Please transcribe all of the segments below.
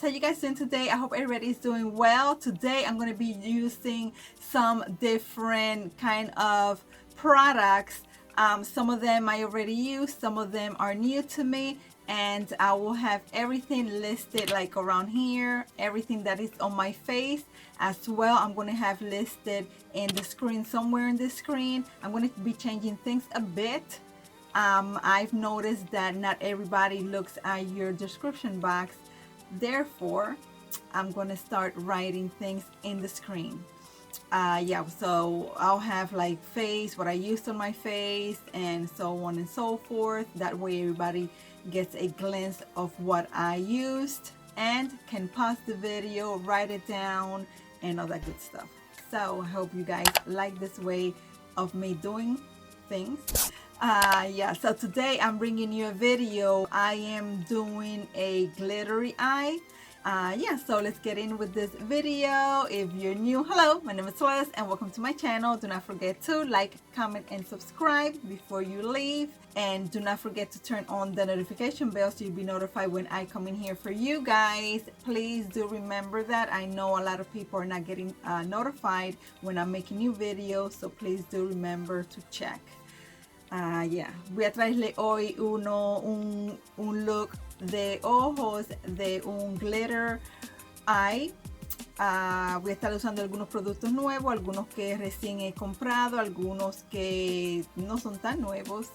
How you guys doing today? I hope everybody's doing well. Today I'm going to be using some different kind of products. Some of them I already use, some of them are new to me, and I will have everything listed like around here, everything that is on my face as well. I'm going to have listed in the screen, somewhere in the screen. I'm going to be changing things a bit. I've noticed that not everybody looks at your description box. Therefore, I'm going to start writing things in the screen. Yeah, so I'll have like face, what I used on my face, and so on and so forth. That way everybody gets a glimpse of what I used and can pause the video, write it down, and all that good stuff. So I hope you guys like this way of me doing things. Yeah, so today I'm bringing you a video. I am doing a glittery eye. Yeah, so let's get in with this video. If you're new, hello, my name is YESOHYAS and welcome to my channel. Do not forget to like, comment, and subscribe before you leave. And do not forget to turn on the notification bell so you'll be notified when I come in here for you guys. Please do remember that. I know a lot of people are not getting notified when I'm making new videos, so please do remember to check. Yeah, voy a traerle hoy un look de ojos de un glitter eye. Voy a estar usando algunos productos nuevos, algunos que recién he comprado, algunos que no son tan nuevos.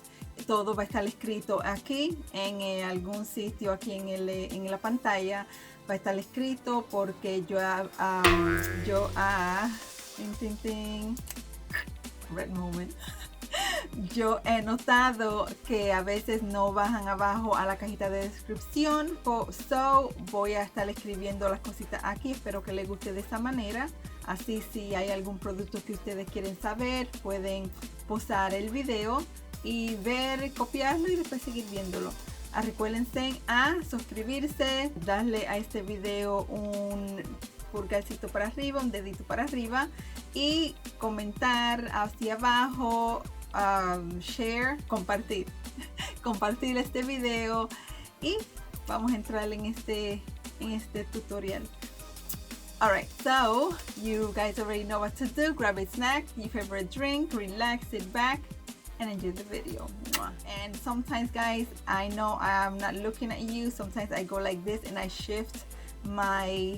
Todo va a estar escrito aquí en algún sitio aquí en la pantalla. Va a estar escrito porque red moment. Yo he notado que a veces no bajan abajo a la cajita de descripción, so voy a estar escribiendo las cositas aquí. Espero que les guste de esa manera. Así, si hay algún producto que ustedes quieren saber, pueden pausar el video y ver, copiarlo y después seguir viéndolo. Recuérdense a suscribirse, darle a este video un pulgarcito para arriba, un dedito para arriba, y comentar hacia abajo, share, compartir compartir este video, y vamos a entrar en este tutorial. Alright, so you guys already know what to do. Grab a snack, your favorite drink, relax, sit back and enjoy the video. And sometimes, guys, I know I'm not looking at you. Sometimes I go like this and I shift my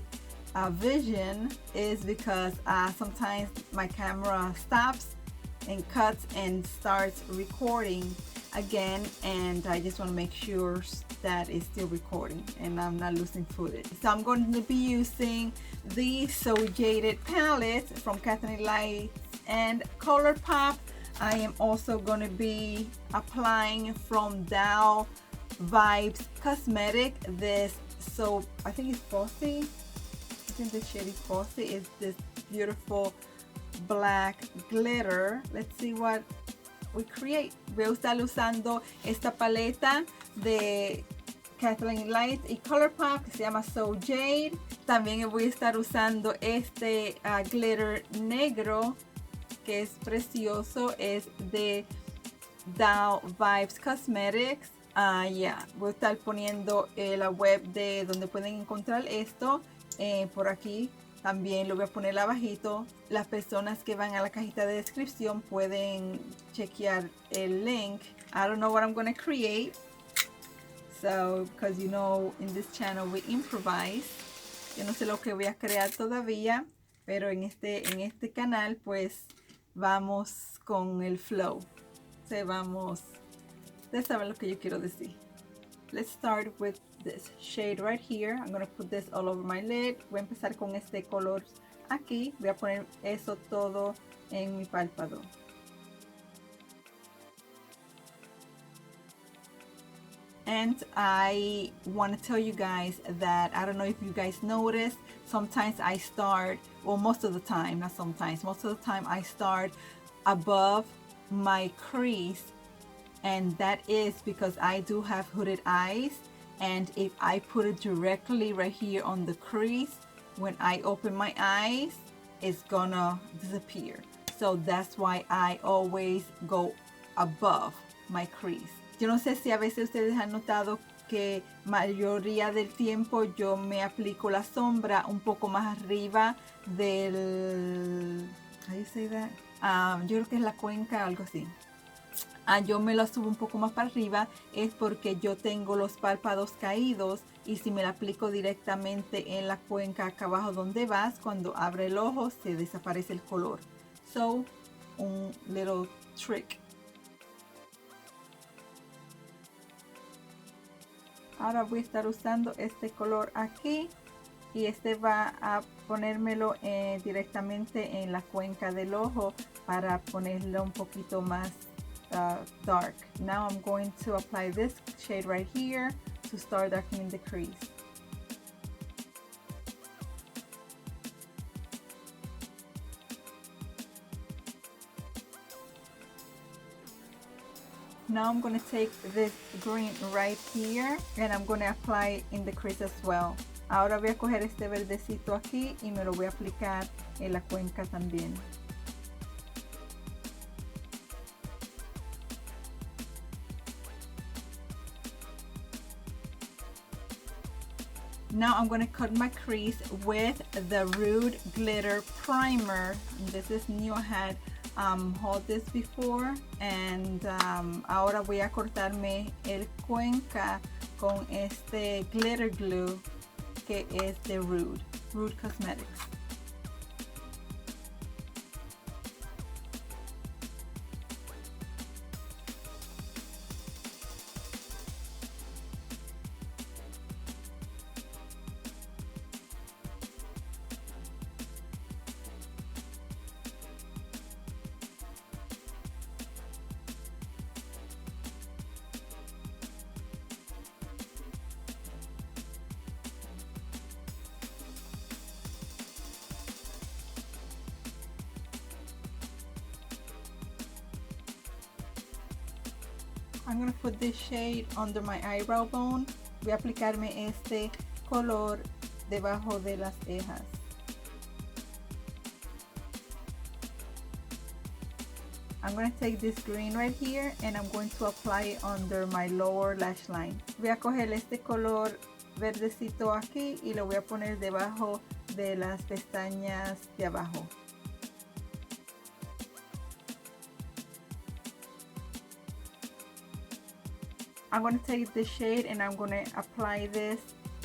vision, is because sometimes my camera stops and cuts and starts recording again, and I just want to make sure that it's still recording and I'm not losing footage. So I'm going to be using the CIATE palette from Catholic Lights and Colourpop. I am also going to be applying from Dow Vibes Cosmetic this soap. I think it's Bossy. I think the shade is Bossy. It's this beautiful black glitter. Let's see what we create. Voy a estar usando esta paleta de Catholic Lights y Colourpop que se llama CIATE. También voy a estar usando este glitter negro que es precioso, es de Dow Vibes Cosmetics. Yeah, voy a estar poniendo la web de donde pueden encontrar esto por aquí. También lo voy a poner abajito. Las personas que van a la cajita de descripción pueden chequear el link. I don't know what I'm going to create. So, because you know, in this channel we improvise. Yo no sé lo que voy a crear todavía, pero en este canal pues vamos con el flow. O sea, vamos. Ustedes saben lo que yo quiero decir. Let's start with this shade right here. I'm going to put this all over my lid. Voy a empezar con este color aquí. Voy a poner eso todo en mi párpado. And I want to tell you guys that I don't know if you guys notice, sometimes I start, well, most of the time, not sometimes, most of the time I start above my crease. And that is because I do have hooded eyes, and if I put it directly right here on the crease, when I open my eyes, it's gonna disappear. So that's why I always go above my crease. Yo no sé si a veces ustedes han notado que mayoría del tiempo yo me aplico la sombra un poco más arriba del, how you say that? Yo creo que es la cuenca, algo así. Yo me la subo un poco más para arriba, es porque yo tengo los párpados caídos, y si me la aplico directamente en la cuenca acá abajo donde vas, cuando abre el ojo se desaparece el color. So, un little trick. Ahora voy a estar usando este color aquí, y este va a ponérmelo directamente en la cuenca del ojo para ponerlo un poquito más dark. Now I'm going to apply this shade right here to start darkening the crease. Now I'm going to take this green right here and I'm going to apply it in the crease as well. Ahora voy a coger este verdecito aquí y me lo voy a aplicar en la cuenca también. Now I'm going to cut my crease with the Rude Glitter Primer. This is new. I had hauled this before, and ahora voy a cortarme el cuenca con este glitter glue que es de Rude Cosmetics. I'm going to put this shade under my eyebrow bone. Voy a aplicarme este color debajo de las cejas. I'm going to take this green right here and I'm going to apply it under my lower lash line. Voy a coger este color verdecito aquí y lo voy a poner debajo de las pestañas de abajo. I'm going to take this shade and I'm going to apply this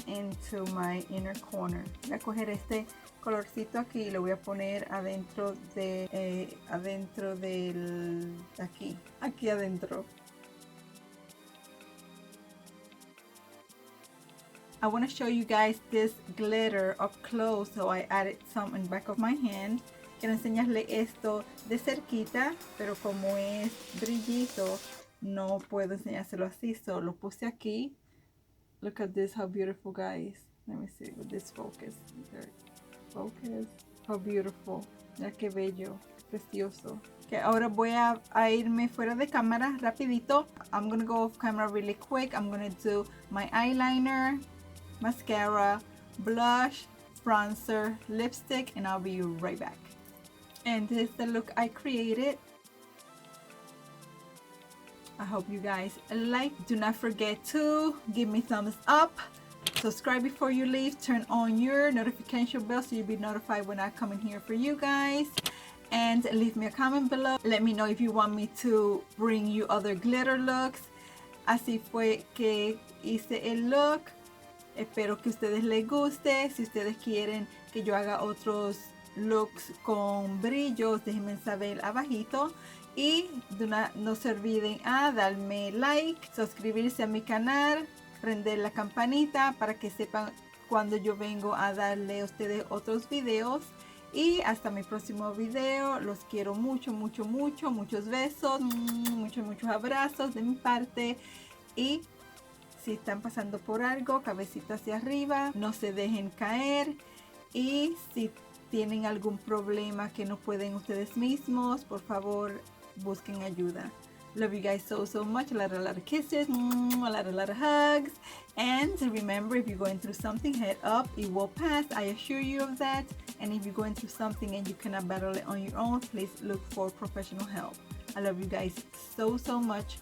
into my inner corner. Voy a coger este colorcito aquí y lo voy a poner adentro de adentro del aquí adentro. I want to show you guys this glitter up close, so I added some in the back of my hand. Quiero enseñarle esto de cerquita, pero como es brillito no puedo enseñárselo así, so lo puse aquí. Look at this, how beautiful, guys. Let me see with this focus. Focus. How beautiful. Mira qué bello, precioso. Okay, ahora voy a irme fuera de cámara rapidito. I'm gonna go off camera really quick. I'm gonna do my eyeliner, mascara, blush, bronzer, lipstick, and I'll be right back. And this is the look I created. I hope you guys like. Do not forget to give me thumbs up, subscribe before you leave, turn on your notification bell so you'll be notified when I come in here for you guys, and leave me a comment below. Let me know if you want me to bring you other glitter looks. Así fue que hice el look. Espero que a ustedes les guste. Si ustedes quieren que yo haga otros looks con brillos, déjenme saber abajito. Y no se olviden darme like, suscribirse a mi canal, prender la campanita para que sepan cuando yo vengo a darle a ustedes otros videos. Y hasta mi próximo video. Los quiero mucho, mucho, mucho. Muchos besos, muchos, muchos abrazos de mi parte. Y si están pasando por algo, cabecita hacia arriba, no se dejen caer. Y si tienen algún problema que no pueden ustedes mismos, por favor, busquen ayuda. Love you guys so, so much. A lot of kisses, a lot of hugs. And remember, if you're going through something, head up, it will pass. I assure you of that. And if you're going through something and you cannot battle it on your own, please look for professional help. I love you guys so, so much.